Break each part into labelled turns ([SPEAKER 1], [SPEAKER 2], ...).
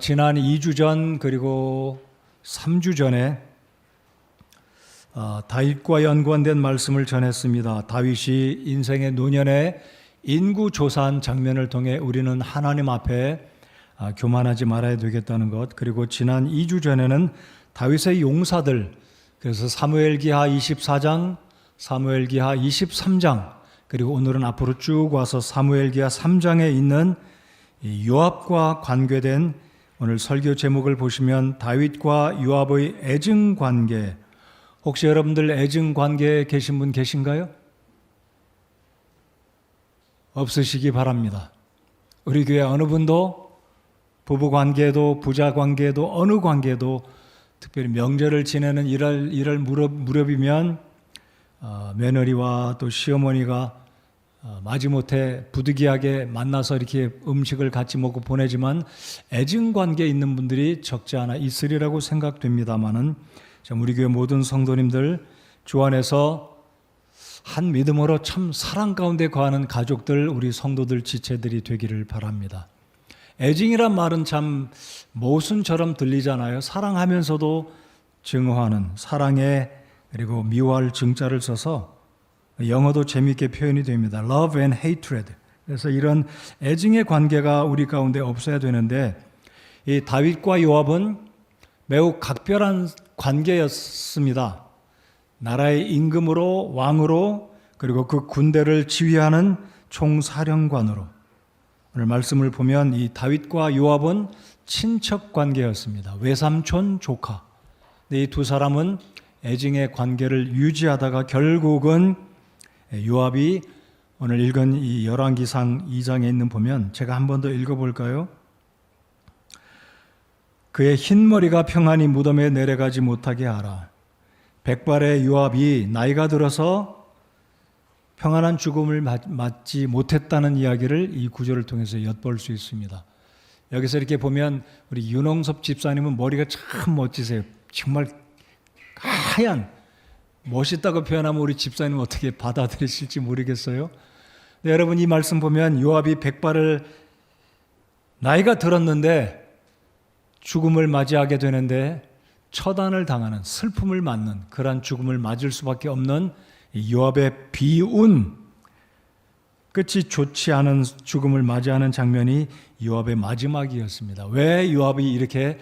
[SPEAKER 1] 지난 2주 전 그리고 3주 전에 다윗과 연관된 말씀을 전했습니다. 다윗이 인생의 노년에 인구조사한 장면을 통해 우리는 하나님 앞에 교만하지 말아야 되겠다는 것, 그리고 지난 2주 전에는 다윗의 용사들, 그래서 사무엘기하 24장, 사무엘기하 23장, 그리고 오늘은 앞으로 쭉 와서 사무엘기하 3장에 있는 요압과 관계된 오늘 설교 제목을 보시면 다윗과 요압의 애증 관계. 혹시 여러분들 애증 관계에 계신 분 계신가요? 없으시기 바랍니다. 우리 교회 어느 분도 부부 관계도 부자 관계도 어느 관계도 특별히 명절을 지내는 이럴 무렵이면 며느리와 또 시어머니가 마지못해 부득이하게 만나서 이렇게 음식을 같이 먹고 보내지만 애증 관계에 있는 분들이 적지 않아 있으리라고 생각됩니다마는 우리 교회 모든 성도님들 주 안에서 한 믿음으로 참 사랑 가운데 거하는 가족들, 우리 성도들 지체들이 되기를 바랍니다. 애증이란 말은 참 모순처럼 들리잖아요. 사랑하면서도 증오하는, 사랑에 그리고 미워할 증자를 써서 영어도 재미있게 표현이 됩니다. Love and hatred. 그래서 이런 애증의 관계가 우리 가운데 없어야 되는데, 이 다윗과 요압은 매우 각별한 관계였습니다. 나라의 임금으로, 왕으로, 그리고 그 군대를 지휘하는 총사령관으로. 오늘 말씀을 보면 이 다윗과 요압은 친척 관계였습니다. 외삼촌, 조카. 이 두 사람은 애증의 관계를 유지하다가 결국은 요압이 오늘 읽은 이 열왕기상 2장에 있는 보면 제가 한 번 더 읽어볼까요? 그의 흰머리가 평안히 무덤에 내려가지 못하게 하라. 백발의 요압이 나이가 들어서 평안한 죽음을 맞지 못했다는 이야기를 이 구절을 통해서 엿볼 수 있습니다. 여기서 이렇게 보면 우리 윤홍섭 집사님은 머리가 참 멋지세요. 정말 하얀, 멋있다고 표현하면 우리 집사님 어떻게 받아들이실지 모르겠어요. 네, 여러분 이 말씀 보면 요압이 백발을 나이가 들었는데 죽음을 맞이하게 되는데 처단을 당하는, 슬픔을 맞는 그러한 죽음을 맞을 수밖에 없는 요압의 비운, 끝이 좋지 않은 죽음을 맞이하는 장면이 요압의 마지막이었습니다. 왜 요압이 이렇게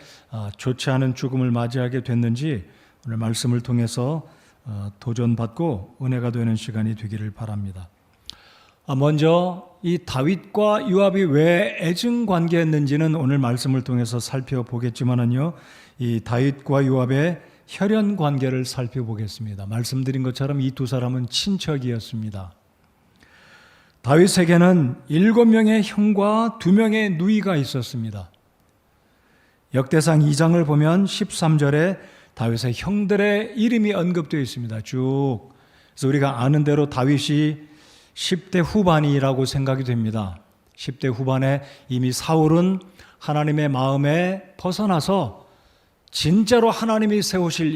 [SPEAKER 1] 좋지 않은 죽음을 맞이하게 됐는지 오늘 말씀을 통해서 도전받고 은혜가 되는 시간이 되기를 바랍니다. 먼저 이 다윗과 요압이 왜 애증 관계였는지는 오늘 말씀을 통해서 살펴보겠지만은요, 이 다윗과 요압의 혈연 관계를 살펴보겠습니다. 말씀드린 것처럼 이 두 사람은 친척이었습니다. 다윗에게는 7명의 형과 2명의 누이가 있었습니다. 역대상 2장을 보면 13절에 다윗의 형들의 이름이 언급되어 있습니다. 쭉. 그래서 우리가 아는 대로 다윗이 10대 후반이라고 생각이 됩니다. 10대 후반에 이미 사울은 하나님의 마음에 벗어나서 진짜로 하나님이 세우실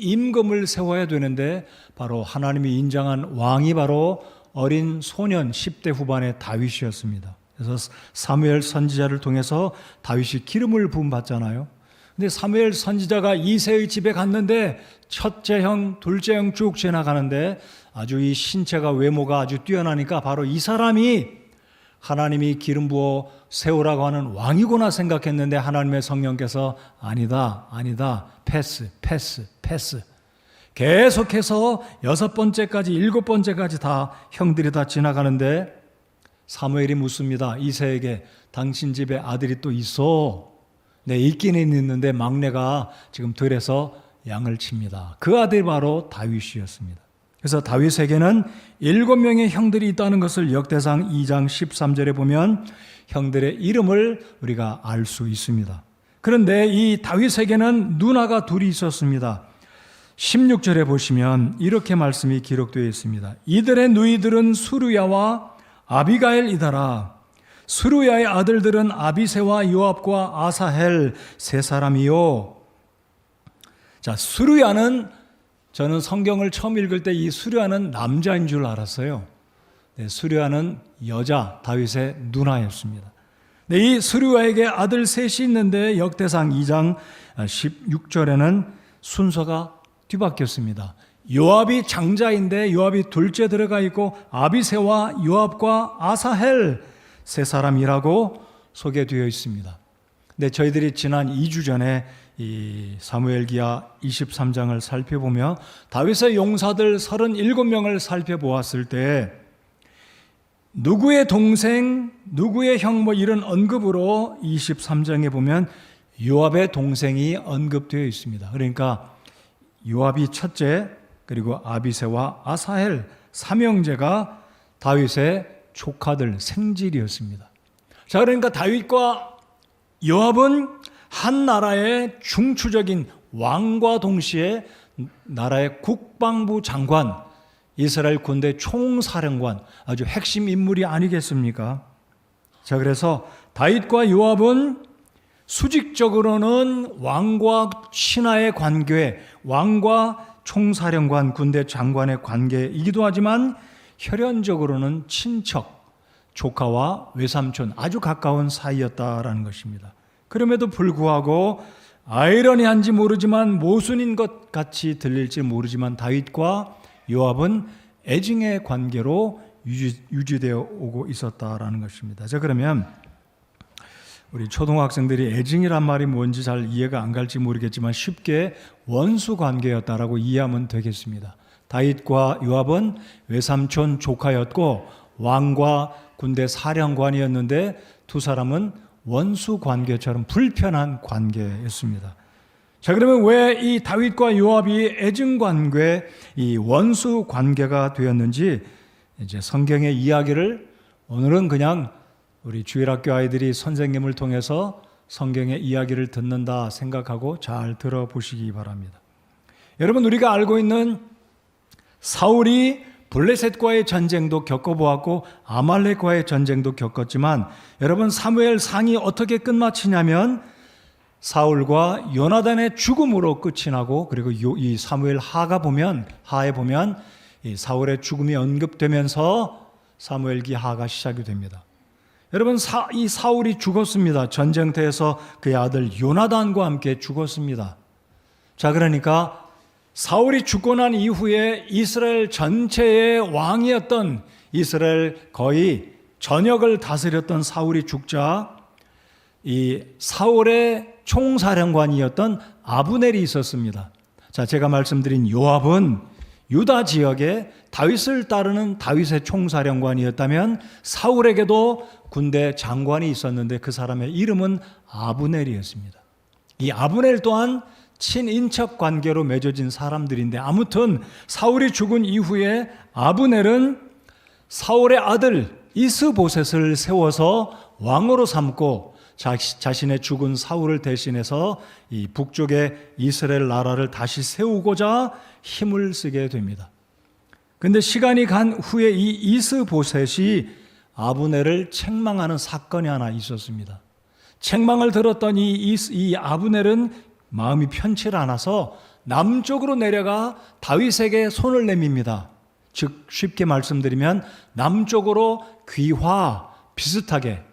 [SPEAKER 1] 임금을 세워야 되는데 바로 하나님이 인정한 왕이 바로 어린 소년 10대 후반의 다윗이었습니다. 그래서 사무엘 선지자를 통해서 다윗이 기름을 부음받잖아요. 근데 사무엘 선지자가 이새의 집에 갔는데 첫째 형, 둘째 형 쭉 지나가는데 아주 이 신체가 외모가 아주 뛰어나니까 바로 이 사람이 하나님이 기름 부어 세우라고 하는 왕이구나 생각했는데 하나님의 성령께서 아니다, 패스. 계속해서 6번째까지 7번째까지 다 형들이 다 지나가는데 사무엘이 묻습니다. 이새에게 당신 집에 아들이 또 있어? 네, 있기는 있는데 막내가 지금 들에서 양을 칩니다. 그 아들이 바로 다윗이었습니다. 그래서 다윗에게는 7명의 형들이 있다는 것을 역대상 2장 13절에 보면 형들의 이름을 우리가 알 수 있습니다. 그런데 이 다윗에게는 누나가 둘이 있었습니다. 16절에 보시면 이렇게 말씀이 기록되어 있습니다. 이들의 누이들은 수르야와 아비가일이더라. 수르야의 아들들은 아비새와 요압과 아사헬 세 사람이요. 자, 수르야는 저는 성경을 처음 읽을 때 이 수르야는 남자인 줄 알았어요. 네, 수르야는 여자 다윗의 누나였습니다. 이 스루야에게 아들 셋이 있는데 역대상 2장 16절에는 순서가 뒤바뀌었습니다. 요압이 장자인데 요압이 둘째 들어가 있고 아비새와 요압과 아사헬 세 사람이라고 소개되어 있습니다. 근데 저희들이 지난 2주 전에 이 사무엘기하 23장을 살펴보며 다윗의 용사들 37명을 살펴보았을 때 누구의 동생, 누구의 형 이런 언급으로 23장에 보면 요압의 동생이 언급되어 있습니다. 그러니까 요압이 첫째, 그리고 아비새와 아사헬 삼형제가 다윗의 조카들 생질이었습니다. 자, 그러니까 다윗과 요압은 한 나라의 중추적인 왕과 동시에 나라의 국방부 장관, 이스라엘 군대 총사령관, 아주 핵심 인물이 아니겠습니까? 자, 그래서 다윗과 요압은 수직적으로는 왕과 신하의 관계, 왕과 총사령관, 군대 장관의 관계이기도 하지만 혈연적으로는 친척, 조카와 외삼촌, 아주 가까운 사이였다라는 것입니다. 그럼에도 불구하고 아이러니한지 모르지만 모순인 것 같이 들릴지 모르지만 다윗과 요압은 애증의 관계로 유지되어 오고 있었다라는 것입니다. 자, 그러면 우리 초등학생들이 애증이란 말이 뭔지 잘 이해가 안 갈지 모르겠지만 쉽게 원수 관계였다라고 이해하면 되겠습니다. 다윗과 요압은 외삼촌 조카였고 왕과 군대 사령관이었는데 두 사람은 원수 관계처럼 불편한 관계였습니다. 자, 그러면 왜 이 다윗과 요압이 애증 관계, 이 원수 관계가 되었는지 이제 성경의 이야기를 오늘은 그냥 우리 주일학교 아이들이 선생님을 통해서 성경의 이야기를 듣는다 생각하고 잘 들어보시기 바랍니다. 여러분, 우리가 알고 있는 사울이 블레셋과의 전쟁도 겪어보았고 아말렉과의 전쟁도 겪었지만 여러분, 사무엘상이 어떻게 끝마치냐면 사울과 요나단의 죽음으로 끝이 나고, 그리고 이 사무엘 하에 보면 이 사울의 죽음이 언급되면서 사무엘기 하가 시작이 됩니다. 여러분, 이 사울이 죽었습니다. 전쟁터에서 그의 아들 요나단과 함께 죽었습니다. 자, 그러니까 사울이 죽고 난 이후에 이스라엘 전체의 왕이었던, 이스라엘 거의 전역을 다스렸던 사울이 죽자 이 사울의 총사령관이었던 아브넬이 있었습니다. 자, 제가 말씀드린 요압은 유다 지역에 다윗을 따르는 다윗의 총사령관이었다면 사울에게도 군대 장관이 있었는데 그 사람의 이름은 아브넬이었습니다. 이 아브넬 또한 친인척 관계로 맺어진 사람들인데, 아무튼 사울이 죽은 이후에 아브넬은 사울의 아들 이스보셋을 세워서 왕으로 삼고 자신의 죽은 사울을 대신해서 이 북쪽의 이스라엘 나라를 다시 세우고자 힘을 쓰게 됩니다. 그런데 시간이 간 후에 이 이스보셋이 아브넬을 책망하는 사건이 하나 있었습니다. 책망을 들었던 이 아브넬은 마음이 편치 않아서 남쪽으로 내려가 다윗에게 손을 내밉니다. 즉 쉽게 말씀드리면 남쪽으로 귀화 비슷하게,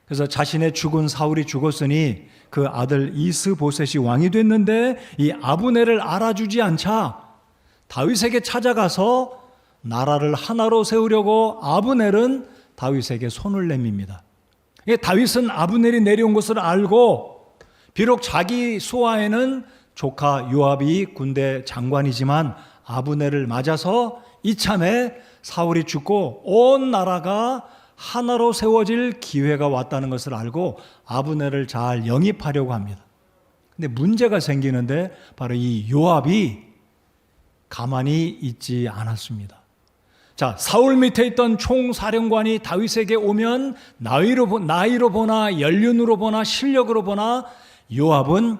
[SPEAKER 1] 그래서 자신의 죽은 사울이 죽었으니 그 아들 이스보셋이 왕이 됐는데 이 아브넬을 알아주지 않자 다윗에게 찾아가서 나라를 하나로 세우려고 아브넬은 다윗에게 손을 내밉니다. 다윗은 아브넬이 내려온 것을 알고 비록 자기 수하에는 조카 요압이 군대 장관이지만 아브넬을 맞아서 이참에 사울이 죽고 온 나라가 하나로 세워질 기회가 왔다는 것을 알고 아브넬을 잘 영입하려고 합니다. 근데 문제가 생기는데 바로 이 요압이 가만히 있지 않았습니다. 자, 사울 밑에 있던 총사령관이 다윗에게 오면 나이로 보나 연륜으로 보나 실력으로 보나 요압은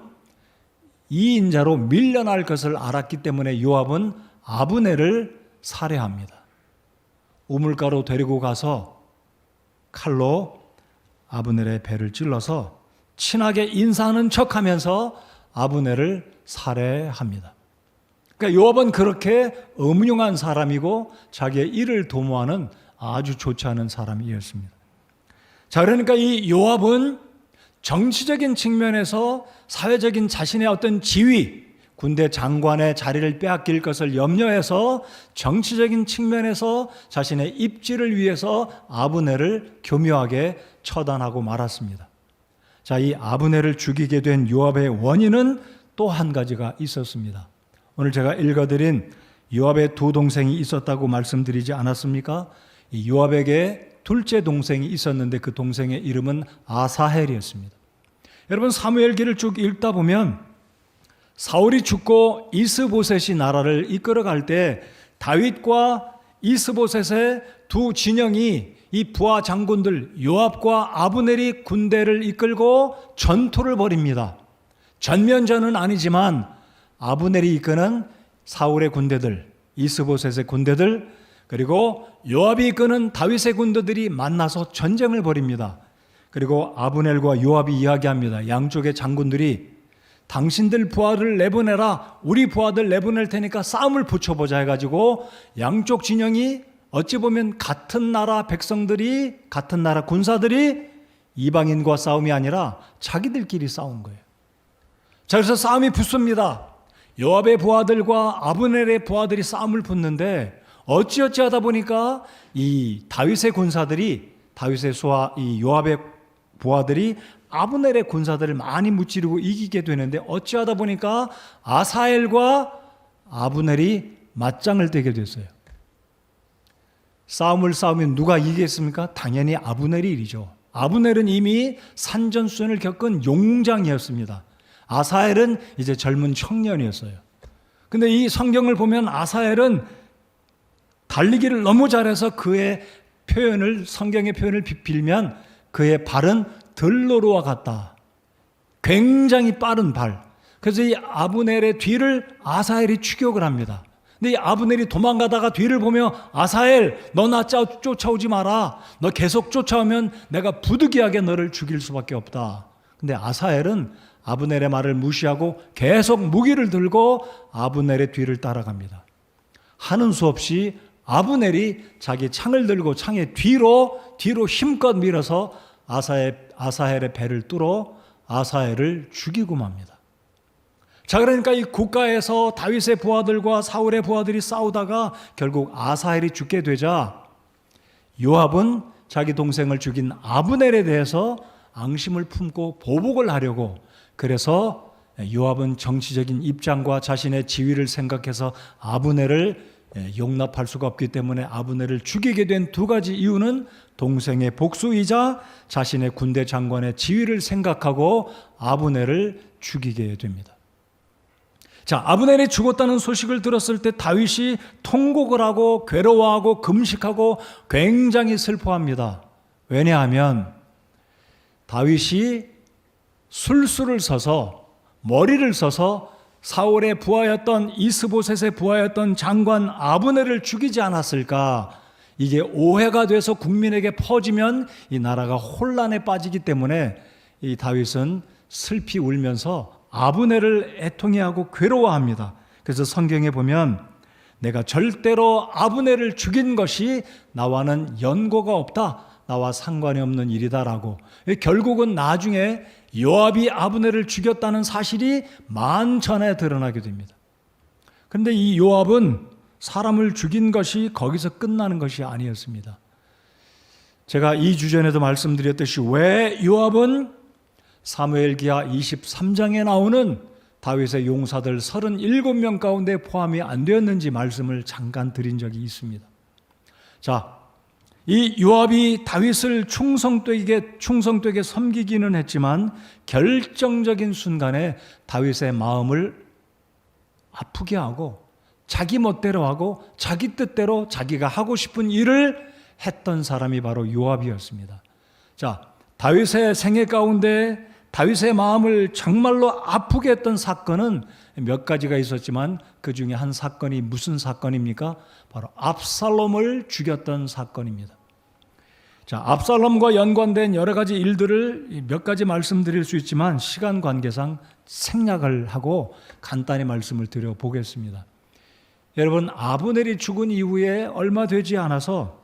[SPEAKER 1] 이인자로 밀려날 것을 알았기 때문에 요압은 아브넬을 살해합니다. 우물가로 데리고 가서 칼로 아브넬의 배를 찔러서 친하게 인사하는 척하면서 아브넬을 살해합니다. 그러니까 요압은 그렇게 음흉한 사람이고 자기의 일을 도모하는 아주 좋지 않은 사람이었습니다. 자, 그러니까 이 요압은 정치적인 측면에서 사회적인 자신의 어떤 지위, 군대 장관의 자리를 빼앗길 것을 염려해서 정치적인 측면에서 자신의 입지를 위해서 아브넬을 교묘하게 처단하고 말았습니다. 자, 이 아브넬을 죽이게 된 요압의 원인은 또 한 가지가 있었습니다. 오늘 제가 읽어드린 요압의 두 동생이 있었다고 말씀드리지 않았습니까? 이 요압에게 둘째 동생이 있었는데 그 동생의 이름은 아사헬이었습니다. 여러분, 사무엘기를 쭉 읽다 보면 사울이 죽고 이스보셋이 나라를 이끌어갈 때 다윗과 이스보셋의 두 진영이 이 부하 장군들 요압과 아브넬이 군대를 이끌고 전투를 벌입니다. 전면전은 아니지만 아브넬이 이끄는 사울의 군대들, 이스보셋의 군대들, 그리고 요압이 이끄는 다윗의 군대들이 만나서 전쟁을 벌입니다. 그리고 아브넬과 요압이 이야기합니다. 양쪽의 장군들이 당신들 부하를 내보내라, 우리 부하들 내보낼 테니까 싸움을 붙여보자 해가지고 양쪽 진영이 어찌 보면 같은 나라 백성들이, 같은 나라 군사들이 이방인과 싸움이 아니라 자기들끼리 싸운 거예요. 자, 그래서 싸움이 붙습니다. 요압의 부하들과 아브넬의 부하들이 싸움을 붙는데 어찌어찌 하다 보니까 이 다윗의 군사들이, 다윗의 소하 이 요압의 부하들이 아브넬의 군사들을 많이 무찌르고 이기게 되는데 어찌하다 보니까 아사엘과 아브넬이 맞짱을 뜨게 됐어요. 싸움을 싸우면 누가 이기겠습니까? 당연히 아브넬이 이기죠. 아브넬은 이미 산전수전을 겪은 용장이었습니다. 아사엘은 이제 젊은 청년이었어요. 근데 이 성경을 보면 아사엘은 달리기를 너무 잘해서 그의 표현을, 성경의 표현을 빌면 그의 발은 들로로와 같다. 굉장히 빠른 발. 그래서 이 아브넬의 뒤를 아사엘이 추격을 합니다. 근데 이 아브넬이 도망가다가 뒤를 보며 아사엘, 너 나 쫓아오지 마라. 너 계속 쫓아오면 내가 부득이하게 너를 죽일 수밖에 없다. 근데 아사엘은 아브넬의 말을 무시하고 계속 무기를 들고 아브넬의 뒤를 따라갑니다. 하는 수 없이 아브넬이 자기 창을 들고 창의 뒤로 힘껏 밀어서 아사헬의 배를 뚫어 아사헬을 죽이고 맙니다. 자, 그러니까 이 국가에서 다윗의 부하들과 사울의 부하들이 싸우다가 결국 아사헬이 죽게 되자 요압은 자기 동생을 죽인 아브넬에 대해서 앙심을 품고 보복을 하려고, 그래서 요압은 정치적인 입장과 자신의 지위를 생각해서 아브넬을 용납할 수가 없기 때문에 아브넬을 죽이게 된 두 가지 이유는 동생의 복수이자 자신의 군대 장관의 지위를 생각하고 아브넬을 죽이게 됩니다. 자, 아브넬이 죽었다는 소식을 들었을 때 다윗이 통곡을 하고 괴로워하고 금식하고 굉장히 슬퍼합니다. 왜냐하면 다윗이 술수를 서서, 머리를 써서 사울의 부하였던 이스보셋의 부하였던 장관 아브넬을 죽이지 않았을까? 이게 오해가 돼서 국민에게 퍼지면 이 나라가 혼란에 빠지기 때문에 이 다윗은 슬피 울면서 아브넬을 애통해하고 괴로워합니다. 그래서 성경에 보면 내가 절대로 아브넬을 죽인 것이 나와는 연고가 없다, 나와 상관이 없는 일이다라고. 결국은 나중에 요압이 아브넬을 죽였다는 사실이 만천에 드러나게 됩니다. 그런데 이 요압은 사람을 죽인 것이 거기서 끝나는 것이 아니었습니다. 제가 2주 전에도 말씀드렸듯이 왜 요압은 사무엘기하 23장에 나오는 다윗의 용사들 37명 가운데 포함이 안 되었는지 말씀을 잠깐 드린 적이 있습니다. 자, 이 요압이 다윗을 충성되게 섬기기는 했지만 결정적인 순간에 다윗의 마음을 아프게 하고 자기 멋대로 하고 자기 뜻대로 자기가 하고 싶은 일을 했던 사람이 바로 요압이었습니다. 자, 다윗의 생애 가운데 다윗의 마음을 정말로 아프게 했던 사건은 몇 가지가 있었지만 그 중에 한 사건이 무슨 사건입니까? 바로 압살롬을 죽였던 사건입니다. 자, 압살롬과 연관된 여러 가지 일들을 몇 가지 말씀드릴 수 있지만 시간 관계상 생략을 하고 간단히 말씀을 드려보겠습니다. 여러분, 아브넬이 죽은 이후에 얼마 되지 않아서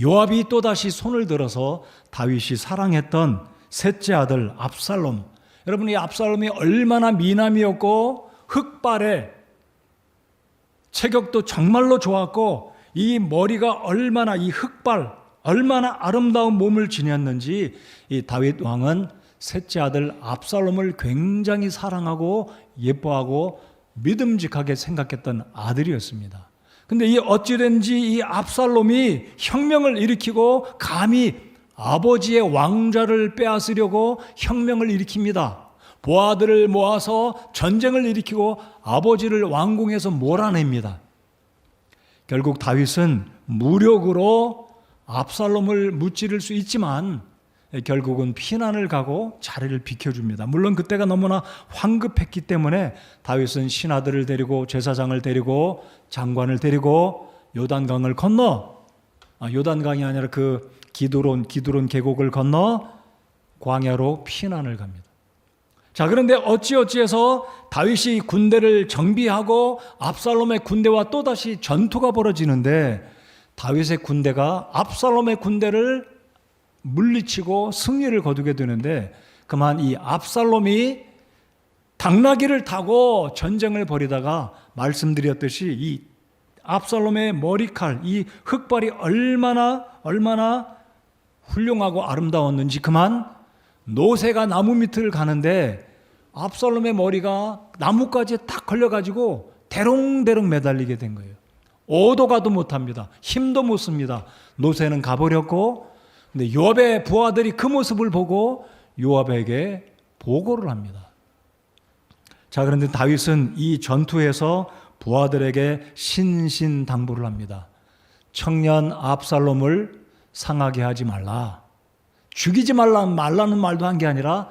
[SPEAKER 1] 요압이 또다시 손을 들어서 다윗이 사랑했던 셋째 아들 압살롬. 여러분, 이 압살롬이 얼마나 미남이었고 흑발에 체격도 정말로 좋았고 이 머리가 얼마나, 이 흑발 얼마나 아름다운 몸을 지녔는지 이 다윗 왕은 셋째 아들 압살롬을 굉장히 사랑하고 예뻐하고 믿음직하게 생각했던 아들이었습니다. 근데 이 어찌된지 이 압살롬이 혁명을 일으키고 감히 아버지의 왕좌를 빼앗으려고 혁명을 일으킵니다. 부하들을 모아서 전쟁을 일으키고 아버지를 왕궁에서 몰아냅니다. 결국 다윗은 무력으로 압살롬을 무찌를 수 있지만 결국은 피난을 가고 자리를 비켜줍니다. 물론 그때가 너무나 황급했기 때문에 다윗은 신하들을 데리고 제사장을 데리고 장관을 데리고 요단강을 건너, 요단강이 아니라 그 기드론 계곡을 건너 광야로 피난을 갑니다. 자, 그런데 어찌어찌해서 다윗이 군대를 정비하고 압살롬의 군대와 또다시 전투가 벌어지는데 다윗의 군대가 압살롬의 군대를 물리치고 승리를 거두게 되는데 그만 이 압살롬이 당나귀를 타고 전쟁을 벌이다가 말씀드렸듯이 이 압살롬의 머리칼, 이 흑발이 얼마나 훌륭하고 아름다웠는지 그만 노새가 나무 밑을 가는데 압살롬의 머리가 나뭇가지에 딱 걸려가지고 대롱대롱 매달리게 된 거예요. 오도 가도 못합니다. 힘도 못 씁니다. 노새는 가버렸고, 근데 요압의 부하들이 그 모습을 보고 요압에게 보고를 합니다. 자, 그런데 다윗은 이 전투에서 부하들에게 신신당부를 합니다. 청년 압살롬을 상하게 하지 말라. 죽이지 말라는 말도 한 게 아니라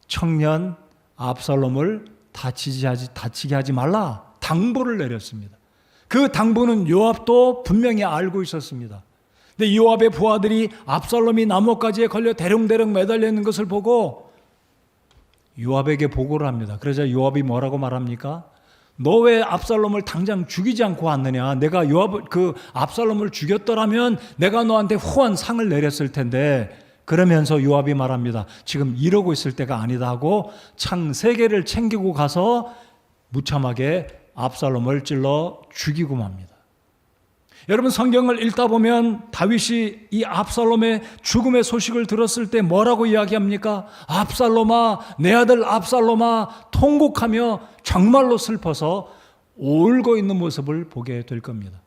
[SPEAKER 1] 청년 압살롬을 다치게 하지 말라. 당부를 내렸습니다. 그 당부는 요압도 분명히 알고 있었습니다. 근데 요압의 부하들이 압살롬이 나뭇가지에 걸려 대롱대롱 매달려 있는 것을 보고 요압에게 보고를 합니다. 그러자 요압이 뭐라고 말합니까? 너 왜 압살롬을 당장 죽이지 않고 왔느냐? 내가 압살롬을 죽였더라면 내가 너한테 후한 상을 내렸을 텐데. 그러면서 요압이 말합니다. 지금 이러고 있을 때가 아니다 하고 창 3개를 챙기고 가서 무참하게 압살롬을 찔러 죽이고 맙니다. 여러분, 성경을 읽다 보면 다윗이 이 압살롬의 죽음의 소식을 들었을 때 뭐라고 이야기합니까? 압살롬아, 내 아들 압살롬아, 통곡하며 정말로 슬퍼서 울고 있는 모습을 보게 될 겁니다.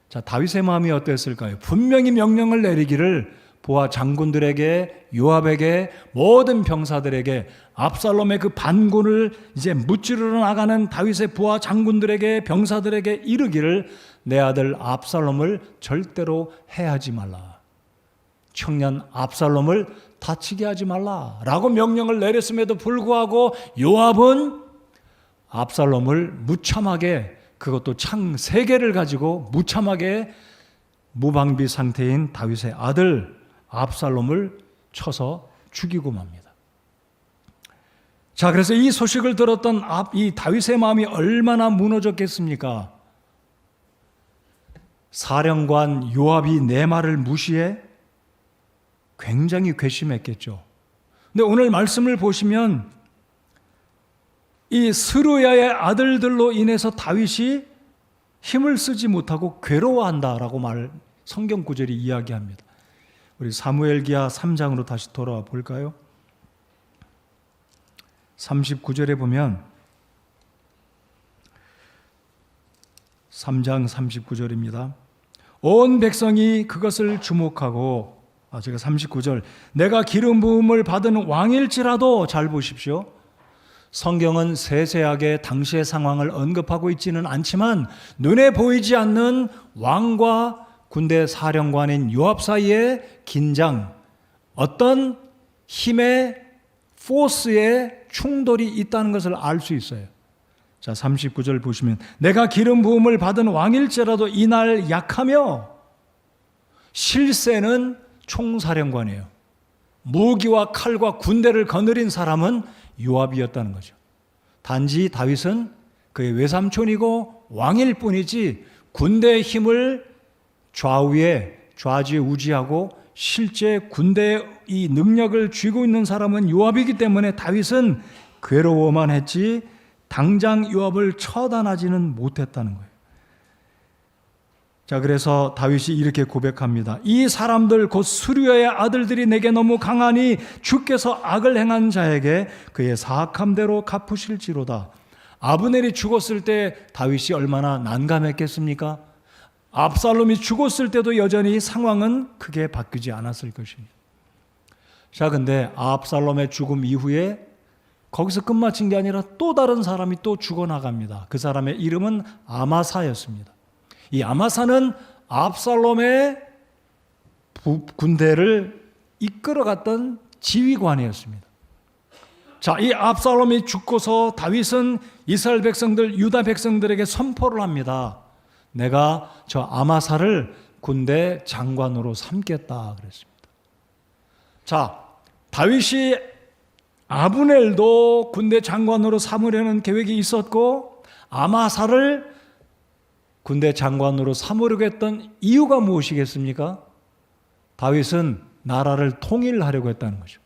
[SPEAKER 1] 자, 다윗의 마음이 어땠을까요? 분명히 명령을 내리기를 부하 장군들에게, 요압에게, 모든 병사들에게, 압살롬의 그 반군을 이제 무찌르러 나가는 다윗의 부하 장군들에게, 병사들에게 이르기를 내 아들 압살롬을 절대로 해하지 말라. 청년 압살롬을 다치게 하지 말라 라고 명령을 내렸음에도 불구하고 요압은 압살롬을 무참하게, 그것도 창 3개를 가지고 무참하게 무방비 상태인 다윗의 아들 압살롬을 쳐서 죽이고 맙니다. 자, 그래서 이 소식을 들었던 이 다윗의 마음이 얼마나 무너졌겠습니까? 사령관 요압이 내 말을 무시해? 굉장히 괘씸했겠죠. 근데 오늘 말씀을 보시면 이 스루야의 아들들로 인해서 다윗이 힘을 쓰지 못하고 괴로워한다라고 성경 구절이 이야기합니다. 우리 사무엘기하 3장으로 다시 돌아와 볼까요? 39절에 보면 3장 39절입니다. 온 백성이 그것을 주목하고, 제가 39절, 내가 기름 부음을 받은 왕일지라도, 잘 보십시오. 성경은 세세하게 당시의 상황을 언급하고 있지는 않지만 눈에 보이지 않는 왕과 군대 사령관인 요압 사이의 긴장, 어떤 힘의 포스의 충돌이 있다는 것을 알 수 있어요. 자, 39절 보시면 내가 기름 부음을 받은 왕일지라도 이날 약하며, 실세는 총사령관이에요. 무기와 칼과 군대를 거느린 사람은 요압이었다는 거죠. 단지 다윗은 그의 외삼촌이고 왕일 뿐이지 군대의 힘을 좌우에 좌지우지하고 실제 군대의 이 능력을 쥐고 있는 사람은 요압이기 때문에 다윗은 괴로워만 했지 당장 요압을 처단하지는 못했다는 거예요. 자, 그래서 다윗이 이렇게 고백합니다. 이 사람들 곧 수르야의 아들들이 내게 너무 강하니 주께서 악을 행한 자에게 그의 사악함대로 갚으실지로다. 아브넬이 죽었을 때 다윗이 얼마나 난감했겠습니까? 압살롬이 죽었을 때도 여전히 상황은 크게 바뀌지 않았을 것입니다. 자, 근데 압살롬의 죽음 이후에 거기서 끝마친 게 아니라 또 다른 사람이 또 죽어나갑니다. 그 사람의 이름은 아마사였습니다. 이 아마사는 압살롬의 군대를 이끌어갔던 지휘관이었습니다. 자, 이 압살롬이 죽고서 다윗은 이스라엘 백성들, 유다 백성들에게 선포를 합니다. 내가 저 아마사를 군대 장관으로 삼겠다 그랬습니다. 자, 다윗이 아브넬도 군대 장관으로 삼으려는 계획이 있었고 아마사를 군대 장관으로 삼으려고 했던 이유가 무엇이겠습니까? 다윗은 나라를 통일하려고 했다는 거죠.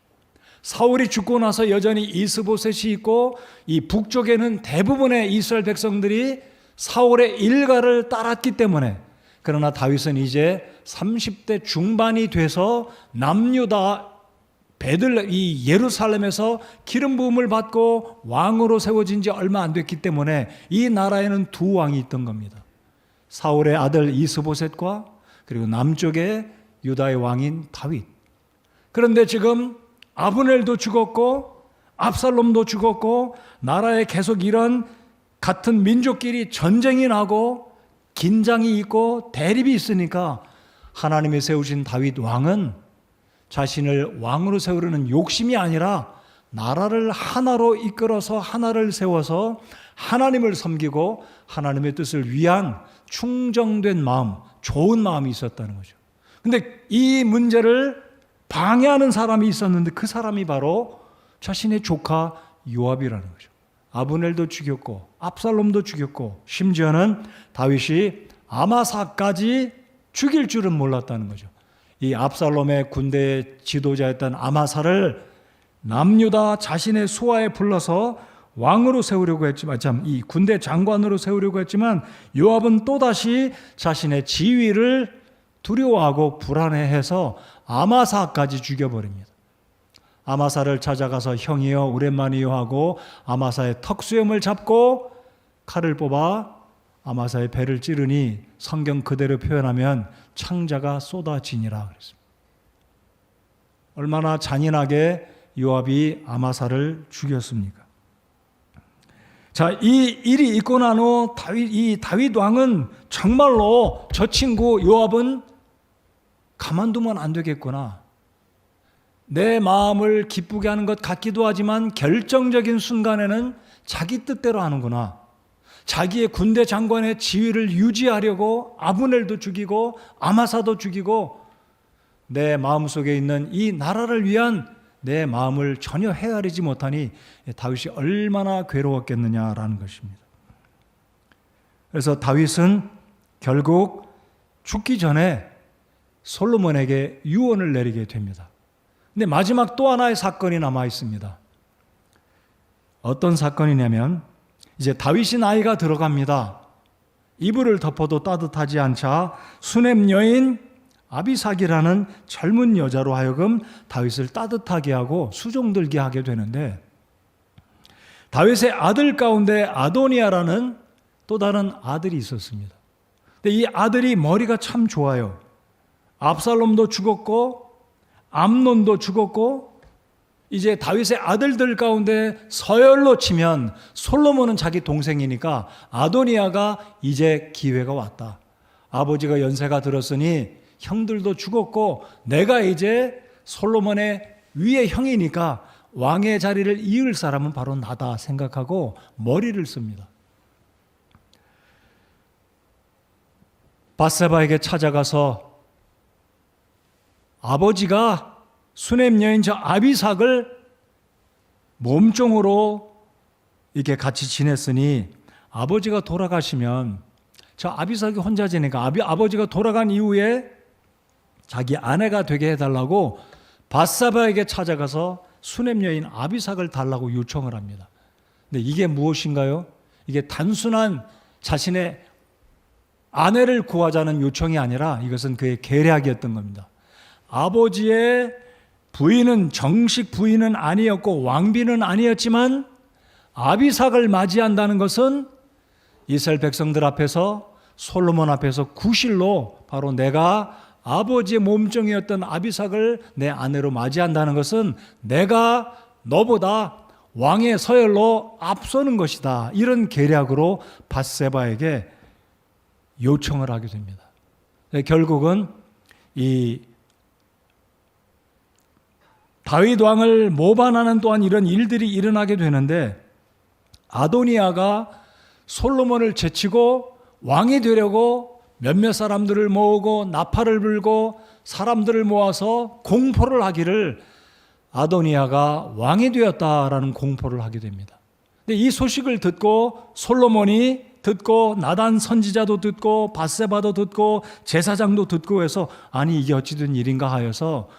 [SPEAKER 1] 사울이 죽고 나서 여전히 이스보셋이 있고 이 북쪽에는 대부분의 이스라엘 백성들이 사울의 일가를 따랐기 때문에, 그러나 다윗은 이제 30대 중반이 돼서 남유다 이 예루살렘에서 기름 부음을 받고 왕으로 세워진 지 얼마 안 됐기 때문에 이 나라에는 두 왕이 있던 겁니다. 사울의 아들 이스보셋과 그리고 남쪽에 유다의 왕인 다윗. 그런데 지금 아브넬도 죽었고 압살롬도 죽었고 나라에 계속 이런 같은 민족끼리 전쟁이 나고 긴장이 있고 대립이 있으니까 하나님이 세우신 다윗 왕은 자신을 왕으로 세우려는 욕심이 아니라 나라를 하나로 이끌어서 하나를 세워서 하나님을 섬기고 하나님의 뜻을 위한 충정된 마음, 좋은 마음이 있었다는 거죠. 근데 이 문제를 방해하는 사람이 있었는데 그 사람이 바로 자신의 조카 요압이라는 거죠. 아브넬도 죽였고 압살롬도 죽였고 심지어는 다윗이 아마사까지 죽일 줄은 몰랐다는 거죠. 이 압살롬의 군대의 지도자였던 아마사를 남유다 자신의 수하에 불러서 왕으로 세우려고 했지만, 이 군대 장관으로 세우려고 했지만 요압은 또다시 자신의 지위를 두려워하고 불안해해서 아마사까지 죽여버립니다. 아마사를 찾아가서 형이여 오랜만이요 하고 아마사의 턱수염을 잡고 칼을 뽑아 아마사의 배를 찌르니 성경 그대로 표현하면 창자가 쏟아지니라 그랬습니다. 얼마나 잔인하게 요압이 아마사를 죽였습니까? 자, 이 일이 있고 난 후 다윗 왕은 정말로 저 친구 요압은 가만두면 안 되겠구나. 내 마음을 기쁘게 하는 것 같기도 하지만 결정적인 순간에는 자기 뜻대로 하는구나. 자기의 군대 장관의 지위를 유지하려고 아브넬도 죽이고 아마사도 죽이고 내 마음속에 있는 이 나라를 위한 내 마음을 전혀 헤아리지 못하니 다윗이 얼마나 괴로웠겠느냐라는 것입니다. 그래서 다윗은 결국 죽기 전에 솔로몬에게 유언을 내리게 됩니다. 근데 마지막 또 하나의 사건이 남아 있습니다. 어떤 사건이냐면 이제 다윗이 나이가 들어갑니다. 이불을 덮어도 따뜻하지 않자 수넴 여인 아비삭이라는 젊은 여자로 하여금 다윗을 따뜻하게 하고 수종들게 하게 되는데, 다윗의 아들 가운데 아도니아라는 또 다른 아들이 있었습니다. 근데 이 아들이 머리가 참 좋아요. 압살롬도 죽었고 암논도 죽었고 이제 다윗의 아들들 가운데 서열로 치면 솔로몬은 자기 동생이니까 아도니아가 이제 기회가 왔다. 아버지가 연세가 들었으니 형들도 죽었고 내가 이제 솔로몬의 위의 형이니까 왕의 자리를 이을 사람은 바로 나다 생각하고 머리를 씁니다. 밧세바에게 찾아가서 아버지가 수넴 여인 저 아비삭을 몸종으로 이렇게 같이 지냈으니 아버지가 돌아가시면 저 아비삭이 혼자 지내니까 아버지가 돌아간 이후에 자기 아내가 되게 해달라고 밧세바에게 찾아가서 수냄 여인 아비삭을 달라고 요청을 합니다. 근데 이게 무엇인가요? 이게 단순한 자신의 아내를 구하자는 요청이 아니라 이것은 그의 계략이었던 겁니다. 아버지의 부인은 정식 부인은 아니었고 왕비는 아니었지만 아비삭을 맞이한다는 것은 이스라엘 백성들 앞에서 솔로몬 앞에서 구실로 바로 내가 아버지의 몸종이었던 아비삭을 내 아내로 맞이한다는 것은 내가 너보다 왕의 서열로 앞서는 것이다. 이런 계략으로 밧세바에게 요청을 하게 됩니다. 결국은 이 다윗 왕을 모반하는 또한 이런 일들이 일어나게 되는데 아도니아가 솔로몬을 제치고 왕이 되려고 몇몇 사람들을 모으고 나팔을 불고 사람들을 모아서 공포를 하기를 아도니아가 왕이 되었다라는 공포를 하게 됩니다. 근데 이 소식을 듣고 솔로몬이 듣고 나단 선지자도 듣고 밧세바도 듣고 제사장도 듣고 해서 아니 이게 어찌된 일인가 하여서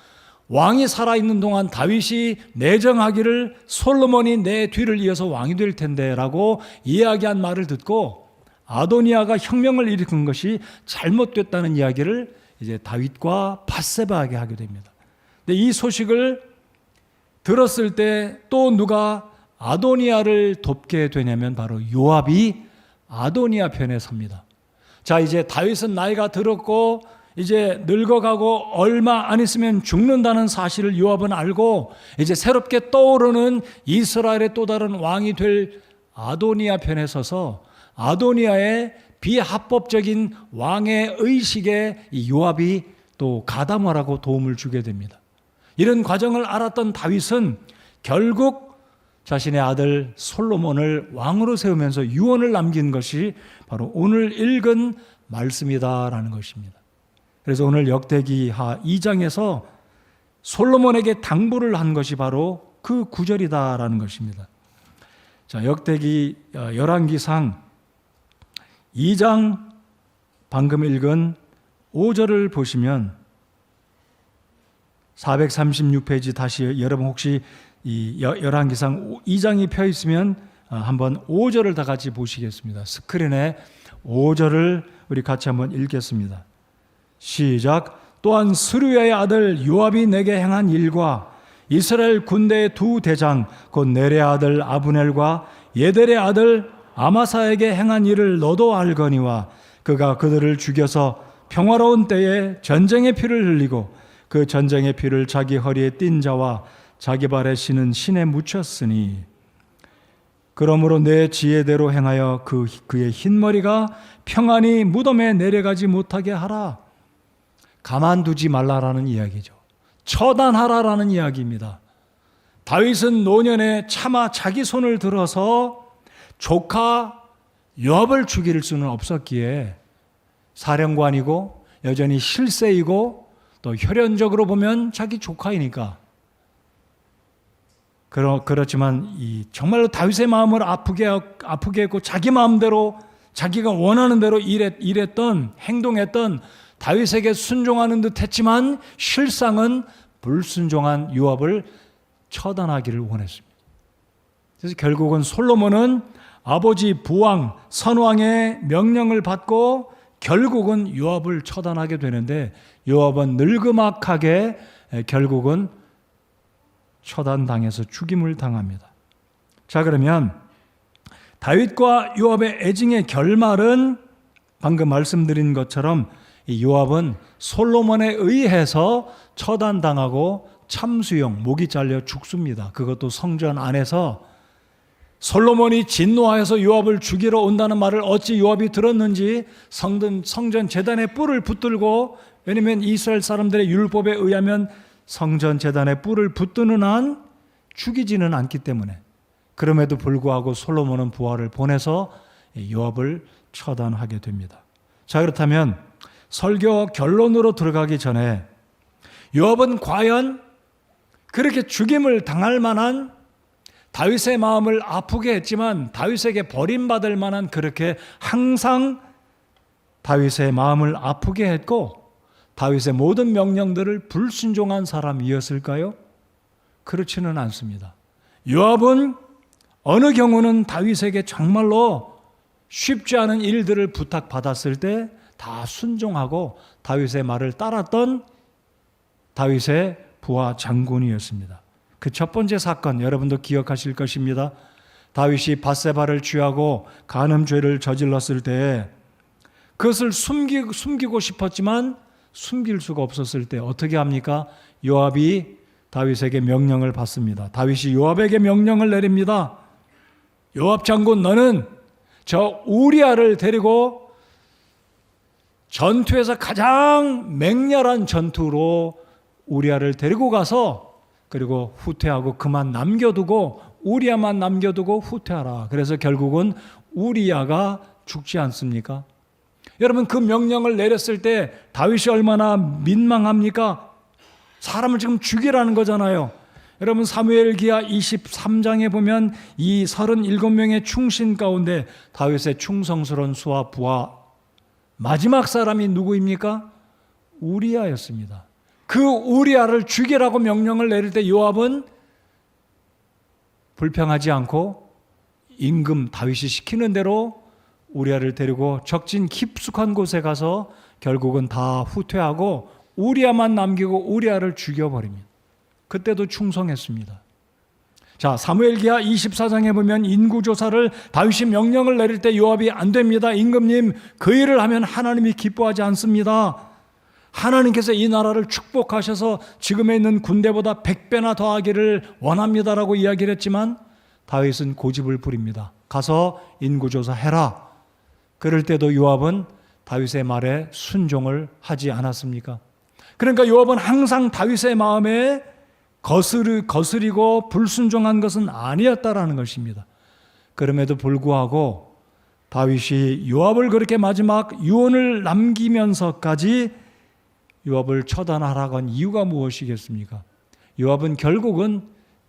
[SPEAKER 1] 왕이 살아있는 동안 다윗이 내정하기를 솔로몬이 내 뒤를 이어서 왕이 될 텐데 라고 이야기한 말을 듣고 아도니아가 혁명을 일으킨 것이 잘못됐다는 이야기를 이제 다윗과 밧세바에게 하게 됩니다. 근데 이 소식을 들었을 때 또 누가 아도니아를 돕게 되냐면 바로 요압이 아도니아 편에 섭니다. 자, 이제 다윗은 나이가 들었고 이제 늙어가고 얼마 안 있으면 죽는다는 사실을 요압은 알고 이제 새롭게 떠오르는 이스라엘의 또 다른 왕이 될 아도니아 편에 서서 아도니아의 비합법적인 왕의 의식에 이 요압이 또 가담하라고 도움을 주게 됩니다. 이런 과정을 알았던 다윗은 결국 자신의 아들 솔로몬을 왕으로 세우면서 유언을 남긴 것이 바로 오늘 읽은 말씀이다라는 것입니다. 그래서 오늘 역대기하 2장에서 솔로몬에게 당부를 한 것이 바로 그 구절이다라는 것입니다. 자, 역대기 열왕기상 2장 방금 읽은 5절을 보시면 436페이지 다시 여러분 혹시 이 열왕기상 2장이 펴 있으면 한번 5절을 다 같이 보시겠습니다. 스크린에 5절을 우리 같이 한번 읽겠습니다. 시작. 또한 스루야의 아들 요압이 내게 행한 일과 이스라엘 군대의 두 대장 곧 넬의 아들 아브넬과 예델의 아들 아마사에게 행한 일을 너도 알거니와 그가 그들을 죽여서 평화로운 때에 전쟁의 피를 흘리고 그 전쟁의 피를 자기 허리에 띈 자와 자기 발에 신은 신에 묻혔으니 그러므로 내 지혜대로 행하여 그의 흰머리가 평안히 무덤에 내려가지 못하게 하라. 가만두지 말라라는 이야기죠. 처단하라라는 이야기입니다. 다윗은 노년에 차마 자기 손을 들어서 조카 요압을 죽일 수는 없었기에 사령관이고 여전히 실세이고 또 혈연적으로 보면 자기 조카이니까 그렇지만 정말로 다윗의 마음을 아프게 했고 자기 마음대로 자기가 원하는 대로 일했던 행동했던 다윗에게 순종하는 듯 했지만 실상은 불순종한 요압을 처단하기를 원했습니다. 그래서 결국은 솔로몬은 아버지 부왕 선왕의 명령을 받고 결국은 요압을 처단하게 되는데 요압은 늙음악하게 결국은 처단당해서 죽임을 당합니다. 자, 그러면 다윗과 요압의 애증의 결말은 방금 말씀드린 것처럼 이 요압은 솔로몬에 의해서 처단당하고 참수형, 목이 잘려 죽습니다. 그것도 성전 안에서 솔로몬이 진노하여서 요압을 죽이러 온다는 말을 어찌 요압이 들었는지 성전 제단에 뿔을 붙들고, 왜냐하면 이스라엘 사람들의 율법에 의하면 성전 제단에 뿔을 붙드는 한 죽이지는 않기 때문에, 그럼에도 불구하고 솔로몬은 부하를 보내서 요압을 처단하게 됩니다. 자, 그렇다면 설교 결론으로 들어가기 전에 요압은 과연 그렇게 죽임을 당할 만한, 다윗의 마음을 아프게 했지만 다윗에게 버림받을 만한, 그렇게 항상 다윗의 마음을 아프게 했고 다윗의 모든 명령들을 불순종한 사람이었을까요? 그렇지는 않습니다. 요압은 어느 경우는 다윗에게 정말로 쉽지 않은 일들을 부탁받았을 때 다 순종하고 다윗의 말을 따랐던 다윗의 부하 장군이었습니다. 그 첫 번째 사건 여러분도 기억하실 것입니다. 다윗이 밧세바를 취하고 간음죄를 저질렀을 때 그것을 숨기고 싶었지만 숨길 수가 없었을 때 어떻게 합니까? 요압이 다윗에게 명령을 받습니다. 다윗이 요압에게 명령을 내립니다. 요압 장군, 너는 저 우리아를 데리고 전투에서 가장 맹렬한 전투로 우리아를 데리고 가서 그리고 후퇴하고 그만 남겨두고 우리아만 남겨두고 후퇴하라. 그래서 결국은 우리아가 죽지 않습니까? 여러분, 그 명령을 내렸을 때 다윗이 얼마나 민망합니까? 사람을 지금 죽이라는 거잖아요. 여러분, 사무엘기하 23장에 보면 이 37명의 충신 가운데 다윗의 충성스러운 수하 부하 마지막 사람이 누구입니까? 우리아였습니다. 그 우리아를 죽이라고 명령을 내릴 때 요압은 불평하지 않고 임금 다윗이 시키는 대로 우리아를 데리고 적진 깊숙한 곳에 가서 결국은 다 후퇴하고 우리아만 남기고 우리아를 죽여버립니다. 그때도 충성했습니다. 자, 사무엘기하 24장에 보면 인구조사를 다윗이 명령을 내릴 때 요압이 안 됩니다. 임금님, 그 일을 하면 하나님이 기뻐하지 않습니다. 하나님께서 이 나라를 축복하셔서 지금에 있는 군대보다 100배나 더하기를 원합니다라고 이야기를 했지만 다윗은 고집을 부립니다. 가서 인구조사 해라. 그럴 때도 요압은 다윗의 말에 순종을 하지 않았습니까? 그러니까 요압은 항상 다윗의 마음에 거스리고 불순종한 것은 아니었다라는 것입니다. 그럼에도 불구하고 다윗이 요압을 그렇게 마지막 유언을 남기면서까지 요압을 처단하라고 한 이유가 무엇이겠습니까? 요압은 결국은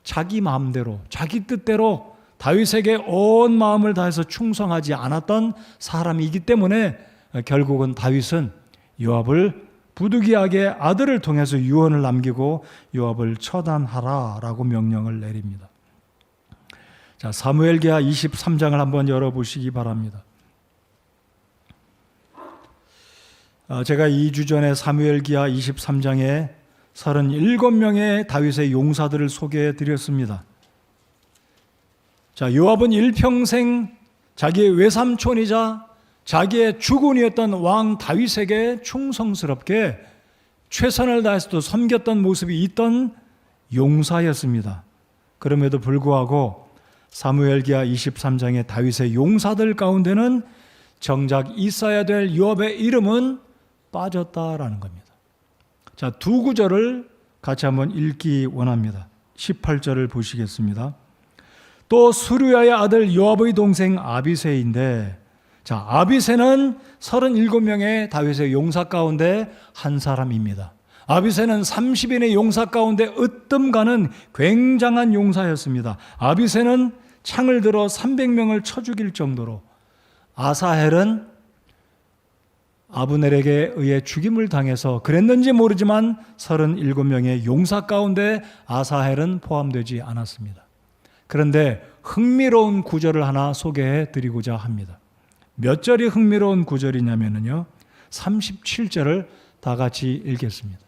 [SPEAKER 1] 자기 마음대로, 자기 뜻대로 다윗에게 온 마음을 다해서 충성하지 않았던 사람이기 때문에 결국은 다윗은 요압을 부득이하게 아들을 통해서 유언을 남기고 요압을 처단하라라고 명령을 내립니다. 자, 사무엘기하 23장을 한번 열어보시기 바랍니다. 제가 2주 전에 사무엘기하 23장에 37명의 다윗의 용사들을 소개해 드렸습니다. 자, 요압은 일평생 자기의 외삼촌이자 자기의 주군이었던 왕 다윗에게 충성스럽게 최선을 다해서 또 섬겼던 모습이 있던 용사였습니다. 그럼에도 불구하고 사무엘기하 23장의 다윗의 용사들 가운데는 정작 있어야 될 요압의 이름은 빠졌다라는 겁니다. 자, 두 구절을 같이 한번 읽기 원합니다. 18절을 보시겠습니다. 또 수르야의 아들 요압의 동생 아비새인데, 자, 아비새는 37명의 다윗의 용사 가운데 한 사람입니다. 아비새는 30인의 용사 가운데 으뜸가는 굉장한 용사였습니다. 아비새는 창을 들어 300명을 쳐 죽일 정도로, 아사헬은 아브넬에게 의해 죽임을 당해서 그랬는지 모르지만 37명의 용사 가운데 아사헬은 포함되지 않았습니다. 그런데 흥미로운 구절을 하나 소개해 드리고자 합니다. 몇 절이 흥미로운 구절이냐면요, 37절을 다 같이 읽겠습니다.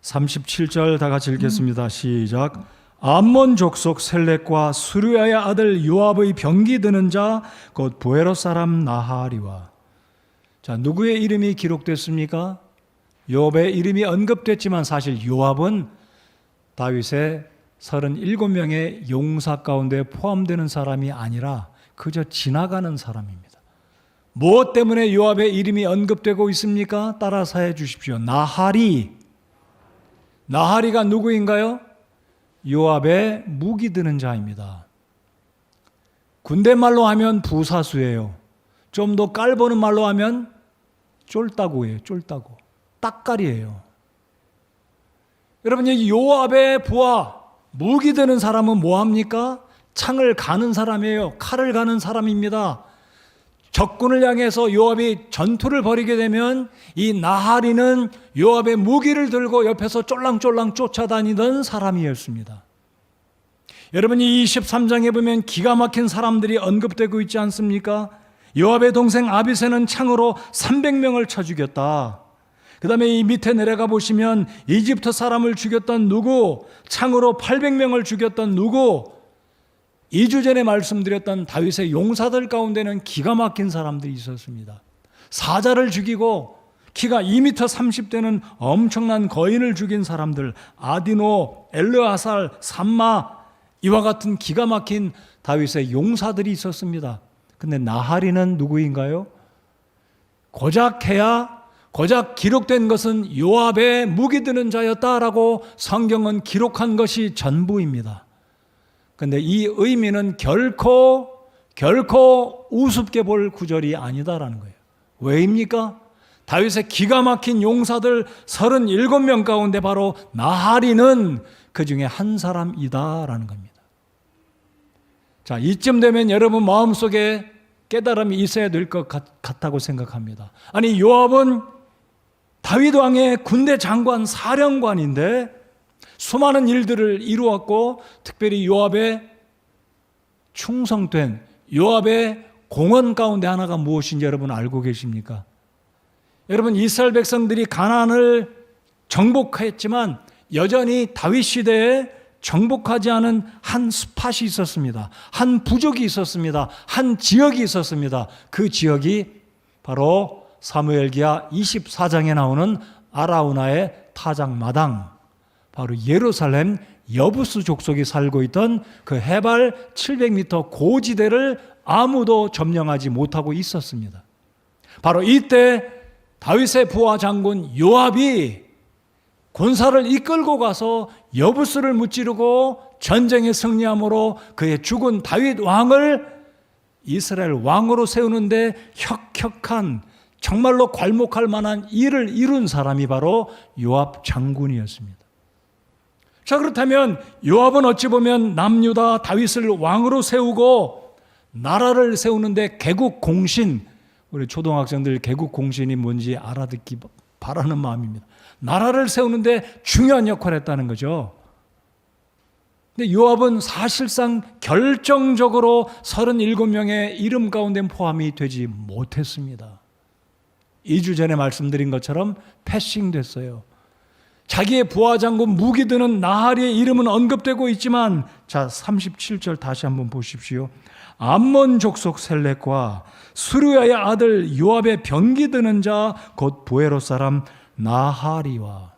[SPEAKER 1] 37절 다 같이 읽겠습니다. 시작. 암몬 족속 셀렉과 수르야의 아들 요압의 병기 드는 자 곧 부에롯 사람 나하리와. 자, 누구의 이름이 기록됐습니까? 요압의 이름이 언급됐지만 사실 요압은 다윗의 37명의 용사 가운데 포함되는 사람이 아니라 그저 지나가는 사람입니다. 무엇 때문에 요압의 이름이 언급되고 있습니까? 따라서 해 주십시오. 나하리가 누구인가요? 요압의 무기 드는 자입니다. 군대 말로 하면 부사수예요. 좀 더 깔보는 말로 하면 쫄따구예요. 쫄따구. 딱깔이에요. 여러분, 이 요압의 부하, 무기 드는 사람은 뭐합니까? 창을 가는 사람이에요. 칼을 가는 사람입니다. 적군을 향해서 요압이 전투를 벌이게 되면 이 나하리는 요압의 무기를 들고 옆에서 쫄랑쫄랑 쫓아다니던 사람이었습니다. 여러분, 이 23장에 보면 기가 막힌 사람들이 언급되고 있지 않습니까? 요압의 동생 아비새는 창으로 300명을 쳐 죽였다. 그 다음에 이 밑에 내려가 보시면 이집트 사람을 죽였던 누구, 창으로 800명을 죽였던 누구, 2주 전에 말씀드렸던 다윗의 용사들 가운데는 기가 막힌 사람들이 있었습니다. 사자를 죽이고 키가 2m 30되는 엄청난 거인을 죽인 사람들, 아디노, 엘르아살, 삼마, 이와 같은 기가 막힌 다윗의 용사들이 있었습니다. 근데 나하리는 누구인가요? 고작 기록된 것은 요압의 무기 드는 자였다라고 성경은 기록한 것이 전부입니다. 그런데 이 의미는 결코 우습게 볼 구절이 아니다라는 거예요. 왜입니까? 다윗의 기가 막힌 용사들 37명 가운데 바로 나하리는 그 중에 한 사람이다라는 겁니다. 자, 이쯤 되면 여러분 마음속에 깨달음이 있어야 될 것 같다고 생각합니다. 아니, 요압은 다윗 왕의 군대 장관 사령관인데 수많은 일들을 이루었고, 특별히 요압의 충성된 요압의 공헌 가운데 하나가 무엇인지 여러분 알고 계십니까? 여러분, 이스라엘 백성들이 가나안을 정복했지만 여전히 다윗 시대에 정복하지 않은 한 스팟이 있었습니다. 한 부족이 있었습니다. 한 지역이 있었습니다. 그 지역이 바로 사무엘기하 24장에 나오는 아라우나의 타작마당, 바로 예루살렘 여부스 족속이 살고 있던 그 해발 700m 고지대를 아무도 점령하지 못하고 있었습니다. 바로 이때 다윗의 부하 장군 요압이 군사를 이끌고 가서 여부스를 무찌르고 전쟁에 승리함으로 그의 죽은 다윗 왕을 이스라엘 왕으로 세우는데 혁혁한, 정말로 괄목할 만한 일을 이룬 사람이 바로 요압 장군이었습니다. 자, 그렇다면 요압은 어찌 보면 남유다 다윗을 왕으로 세우고 나라를 세우는데 개국공신, 우리 초등학생들 개국공신이 뭔지 알아듣기 바라는 마음입니다. 나라를 세우는데 중요한 역할을 했다는 거죠. 근데 요압은 사실상 결정적으로 37명의 이름 가운데 포함이 되지 못했습니다. 2주 전에 말씀드린 것처럼 패싱됐어요. 자기의 부하 장군 무기 드는 나하리의 이름은 언급되고 있지만, 자, 37절 다시 한번 보십시오. 암몬 족속 셀렉과 수르야의 아들 요압의 병기 드는 자 곧 부에롯 사람 나하리와.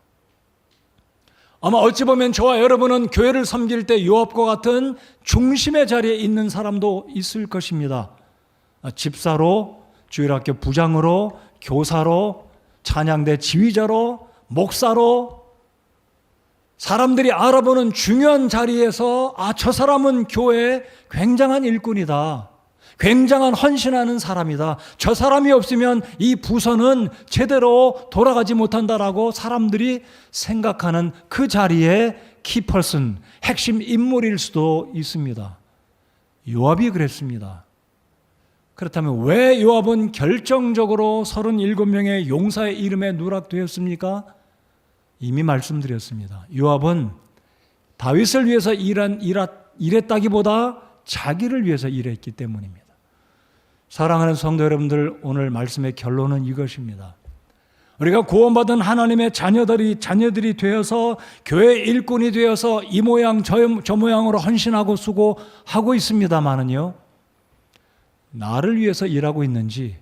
[SPEAKER 1] 아마 어찌 보면 저와 여러분은 교회를 섬길 때 요압과 같은 중심의 자리에 있는 사람도 있을 것입니다. 집사로, 주일학교 부장으로, 교사로, 찬양대 지휘자로, 목사로, 사람들이 알아보는 중요한 자리에서 저 사람은 교회에 굉장한 일꾼이다, 굉장한 헌신하는 사람이다, 저 사람이 없으면 이 부서는 제대로 돌아가지 못한다라고 사람들이 생각하는 그 자리에 키퍼슨, 핵심 인물일 수도 있습니다. 요압이 그랬습니다. 그렇다면 왜 요압은 결정적으로 37명의 용사의 이름에 누락되었습니까? 이미 말씀드렸습니다. 요압은 다윗을 위해서 일했다기보다 자기를 위해서 일했기 때문입니다. 사랑하는 성도 여러분들, 오늘 말씀의 결론은 이것입니다. 우리가 구원받은 하나님의 자녀들이 되어서 교회 일꾼이 되어서 이 모양 저 모양으로 헌신하고 수고하고 있습니다마는요, 나를 위해서 일하고 있는지,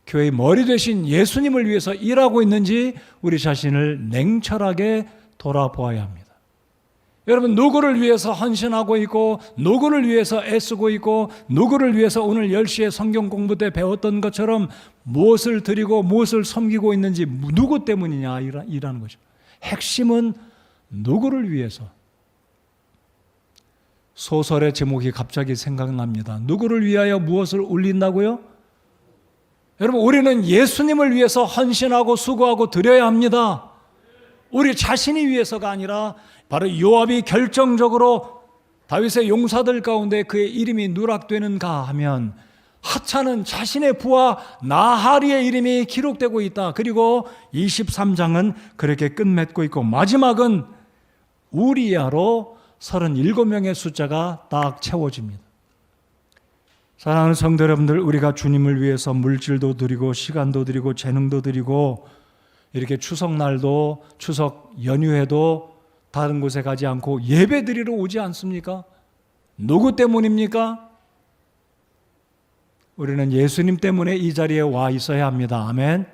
[SPEAKER 1] 교회의 머리 되신 예수님을 위해서 일하고 있는지 우리 자신을 냉철하게 돌아보아야 합니다. 여러분, 누구를 위해서 헌신하고 있고, 누구를 위해서 애쓰고 있고, 누구를 위해서 오늘 10시에 성경 공부 때 배웠던 것처럼 무엇을 드리고 무엇을 섬기고 있는지, 누구 때문이냐 이라는 거죠. 핵심은 누구를 위해서. 소설의 제목이 갑자기 생각납니다. 누구를 위하여 무엇을 울린다고요? 여러분, 우리는 예수님을 위해서 헌신하고 수고하고 드려야 합니다. 우리 자신이 위해서가 아니라 바로 요압이 결정적으로 다윗의 용사들 가운데 그의 이름이 누락되는가 하면 하찮은 자신의 부하 나하리의 이름이 기록되고 있다. 그리고 23장은 그렇게 끝맺고 있고 마지막은 우리야로 37명의 숫자가 딱 채워집니다. 사랑하는 성도 여러분들, 우리가 주님을 위해서 물질도 드리고 시간도 드리고 재능도 드리고 이렇게 추석날도 추석 연휴에도 다른 곳에 가지 않고 예배 드리러 오지 않습니까? 누구 때문입니까? 우리는 예수님 때문에 이 자리에 와 있어야 합니다. 아멘.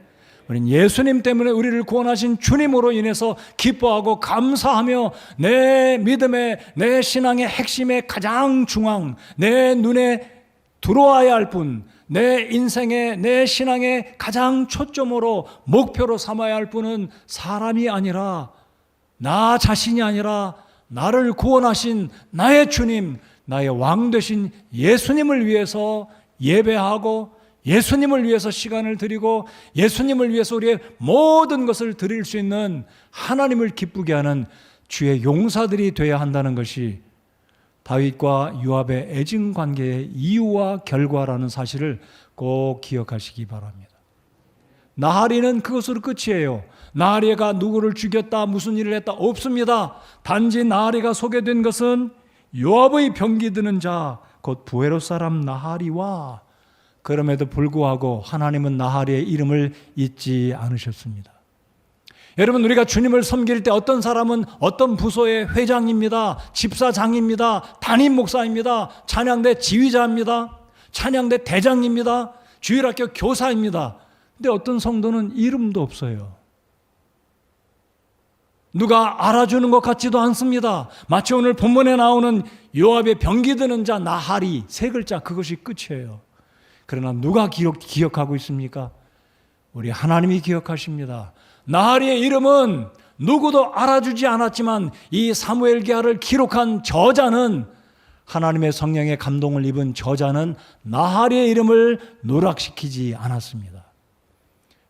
[SPEAKER 1] 우리는 예수님 때문에 우리를 구원하신 주님으로 인해서 기뻐하고 감사하며 내 믿음의, 내 신앙의 핵심의 가장 중앙, 내 눈에 들어와야 할 분, 내 인생의, 내 신앙의 가장 초점으로 목표로 삼아야 할 분은 사람이 아니라 나 자신이 아니라 나를 구원하신 나의 주님, 나의 왕 되신 예수님을 위해서 예배하고 예수님을 위해서 시간을 드리고 예수님을 위해서 우리의 모든 것을 드릴 수 있는 하나님을 기쁘게 하는 주의 용사들이 되어야 한다는 것이 다윗과 요압의 애증 관계의 이유와 결과라는 사실을 꼭 기억하시기 바랍니다. 나하리는 그것으로 끝이에요. 나하리가 누구를 죽였다, 무슨 일을 했다 없습니다. 단지 나하리가 소개된 것은 요압의 병기 드는 자, 곧 부에롯 사람 나하리와 그럼에도 불구하고 하나님은 나하리의 이름을 잊지 않으셨습니다. 여러분, 우리가 주님을 섬길 때 어떤 사람은 어떤 부서의 회장입니다. 집사장입니다. 담임 목사입니다. 찬양대 지휘자입니다. 찬양대 대장입니다. 주일학교 교사입니다. 근데 어떤 성도는 이름도 없어요. 누가 알아주는 것 같지도 않습니다. 마치 오늘 본문에 나오는 요압의 병기 드는 자 나하리 세 글자, 그것이 끝이에요. 그러나 누가 기억하고 있습니까? 우리 하나님이 기억하십니다. 나하리의 이름은 누구도 알아주지 않았지만 이 사무엘기하를 기록한 저자는, 하나님의 성령의 감동을 입은 저자는 나하리의 이름을 누락시키지 않았습니다.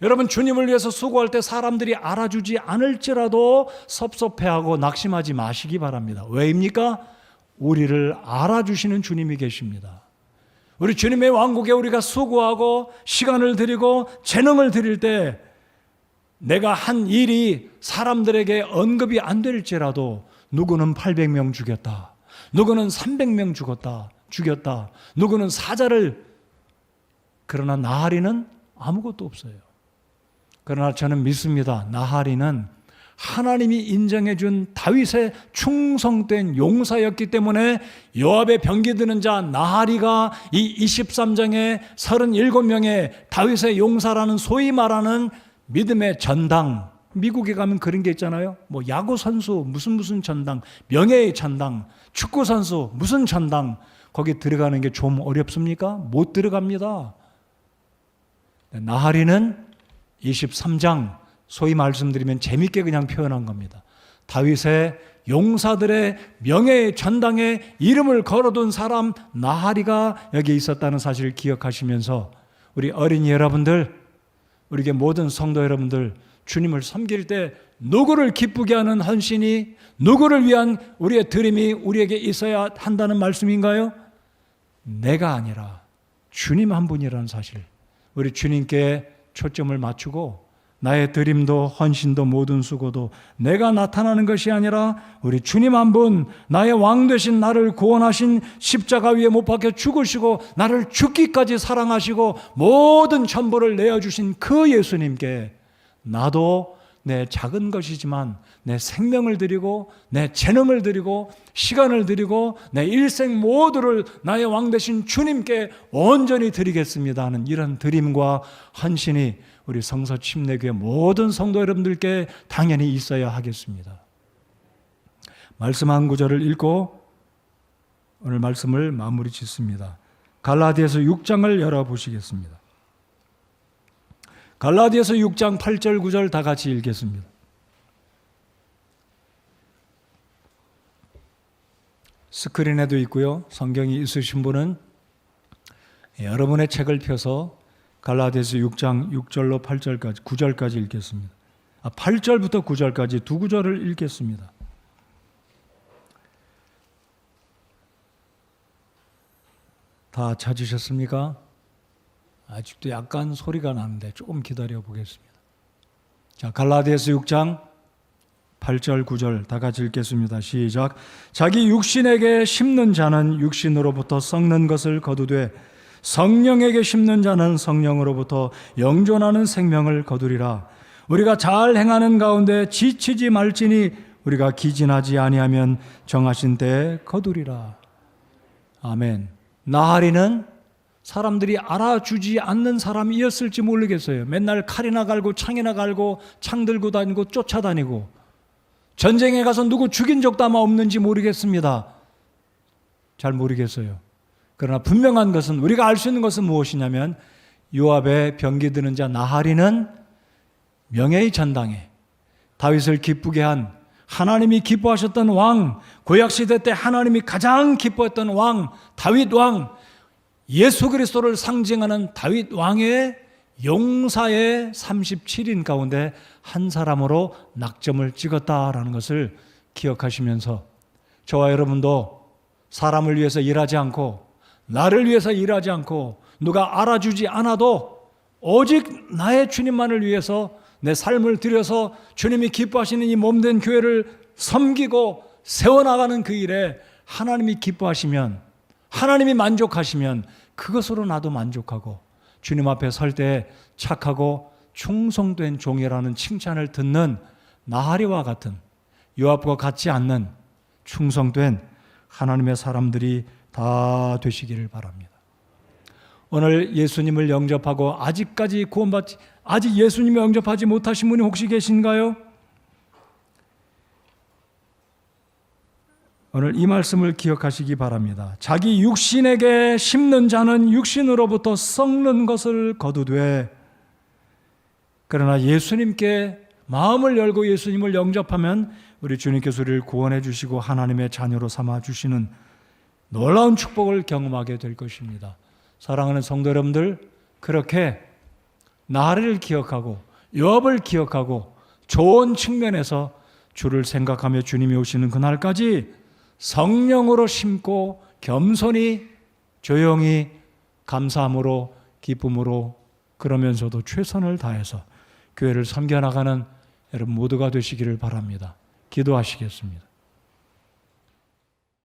[SPEAKER 1] 여러분, 주님을 위해서 수고할 때 사람들이 알아주지 않을지라도 섭섭해하고 낙심하지 마시기 바랍니다. 왜입니까? 우리를 알아주시는 주님이 계십니다. 우리 주님의 왕국에 우리가 수고하고 시간을 드리고 재능을 드릴 때 내가 한 일이 사람들에게 언급이 안 될지라도 누구는 800명 죽였다, 누구는 300명 죽였다, 누구는 사자를, 그러나 나하리는 아무것도 없어요. 그러나 저는 믿습니다. 나하리는 하나님이 인정해 준 다윗의 충성된 용사였기 때문에 요압의 병기 드는 자 나하리가 이 23장의 37명의 다윗의 용사라는 소위 말하는 믿음의 전당, 미국에 가면 그런 게 있잖아요. 뭐 야구 선수 무슨 전당, 명예의 전당, 축구 선수 무슨 전당, 거기 들어가는 게 좀 어렵습니까? 못 들어갑니다. 나하리는 23장 소위 말씀드리면 재밌게 그냥 표현한 겁니다. 다윗의 용사들의 명예의 전당에 이름을 걸어둔 사람 나하리가 여기 있었다는 사실을 기억하시면서 우리 어린이 여러분들, 우리의 모든 성도 여러분들, 주님을 섬길 때 누구를 기쁘게 하는 헌신이, 누구를 위한 우리의 드림이 우리에게 있어야 한다는 말씀인가요? 내가 아니라 주님 한 분이라는 사실, 우리 주님께 초점을 맞추고 나의 드림도 헌신도 모든 수고도 내가 나타나는 것이 아니라 우리 주님 한 분, 나의 왕 되신 나를 구원하신, 십자가 위에 못 박혀 죽으시고 나를 죽기까지 사랑하시고 모든 전부를 내어주신 그 예수님께 나도 내 작은 것이지만 내 생명을 드리고 내 재능을 드리고 시간을 드리고 내 일생 모두를 나의 왕 되신 주님께 온전히 드리겠습니다 하는 이런 드림과 헌신이 우리 성서 침례교회 모든 성도 여러분들께 당연히 있어야 하겠습니다. 말씀 한 구절을 읽고 오늘 말씀을 마무리 짓습니다. 갈라디아서 6장을 열어보시겠습니다. 갈라디아서 6장 8절 9절 다 같이 읽겠습니다. 스크린에도 있고요. 성경이 있으신 분은 여러분의 책을 펴서 갈라디아서 6장 6절로 8절까지 9절까지 읽겠습니다. 8절부터 9절까지 두 구절을 읽겠습니다. 다 찾으셨습니까? 아직도 약간 소리가 나는데 조금 기다려 보겠습니다. 자, 갈라디아서 6장 8절 9절 다 같이 읽겠습니다. 시작. 자기 육신에게 심는 자는 육신으로부터 썩는 것을 거두되 성령에게 심는 자는 성령으로부터 영존하는 생명을 거두리라. 우리가 잘 행하는 가운데 지치지 말지니 우리가 기진하지 아니하면 정하신 때에 거두리라. 아멘. 나하리는 사람들이 알아주지 않는 사람이었을지 모르겠어요. 맨날 칼이나 갈고 창이나 갈고 창 들고 다니고 쫓아다니고 전쟁에 가서 누구 죽인 적도 아마 없는지 모르겠습니다. 잘 모르겠어요. 그러나 분명한 것은, 우리가 알 수 있는 것은 무엇이냐면 요압의 병기 드는 자 나하리는 명예의 전당에 다윗을 기쁘게 한, 하나님이 기뻐하셨던 왕, 구약시대 때 하나님이 가장 기뻐했던 왕, 다윗 왕, 예수 그리스도를 상징하는 다윗 왕의 용사의 37인 가운데 한 사람으로 낙점을 찍었다라는 것을 기억하시면서 저와 여러분도 사람을 위해서 일하지 않고 나를 위해서 일하지 않고 누가 알아주지 않아도 오직 나의 주님만을 위해서 내 삶을 들여서 주님이 기뻐하시는 이 몸된 교회를 섬기고 세워나가는 그 일에 하나님이 기뻐하시면, 하나님이 만족하시면 그것으로 나도 만족하고 주님 앞에 설 때 착하고 충성된 종이라는 칭찬을 듣는 나하리와 같은, 요압과 같지 않는 충성된 하나님의 사람들이 다 되시기를 바랍니다. 오늘 예수님을 영접하고 아직까지 구원받지, 아직 예수님을 영접하지 못하신 분이 혹시 계신가요? 오늘 이 말씀을 기억하시기 바랍니다. 자기 육신에게 심는 자는 육신으로부터 썩는 것을 거두되, 그러나 예수님께 마음을 열고 예수님을 영접하면 우리 주님께서 우리를 구원해 주시고 하나님의 자녀로 삼아 주시는 놀라운 축복을 경험하게 될 것입니다. 사랑하는 성도 여러분들, 그렇게 나를 기억하고 요압을 기억하고 좋은 측면에서 주를 생각하며 주님이 오시는 그날까지 성령으로 심고 겸손히 조용히 감사함으로 기쁨으로 그러면서도 최선을 다해서 교회를 섬겨나가는 여러분 모두가 되시기를 바랍니다. 기도하시겠습니다.